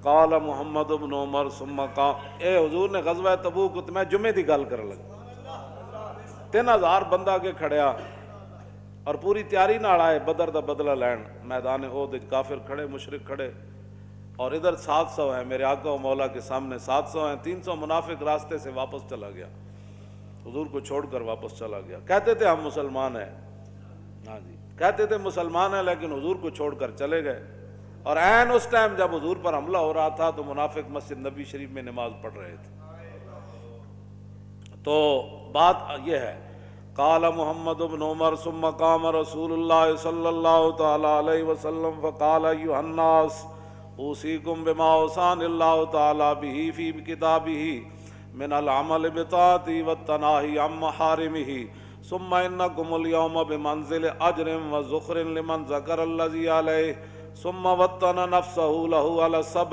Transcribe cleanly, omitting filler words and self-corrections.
قال محمد بن عمر ثم قام، اے حضور نے غزوہ تبوک تے میں جمعے دی گل کرن لگا، 3000 بندہ اگے کھڑیا اور پوری تیاری نال آئے بدر دا بدلہ لین، میدان احد وچ کافر کھڑے، مشرک کھڑے، اور ادھر 700 ہیں میرے آقا و مولا کے سامنے، 700 ہیں، 300 منافق راستے سے واپس چلا گیا، حضور کو چھوڑ کر واپس چلا گیا، کہتے تھے ہم مسلمان ہیں، ہاں جی کہتے تھے مسلمان ہیں، لیکن حضور کو چھوڑ کر چلے گئے، اور عین اس ٹائم جب حضور پر حملہ ہو رہا تھا تو منافق مسجد نبی شریف میں نماز پڑھ رہے تھے۔ تو بات یہ ہے، قال محمد بن عمر ثم قام رسول اللہ صلی اللہ تعالی علیہ وسلم فقال ایھا الناس اوصیکم بما اوصانی اللہ تعالی بہ فی کتابہ من العمل بطاعتہ والتناہی عن محارمہ ثم انکم اليوم بمنزل اجر وذخر لمن ذکر الذی علیہ ثم وطن نفسہ لہ علی الصبر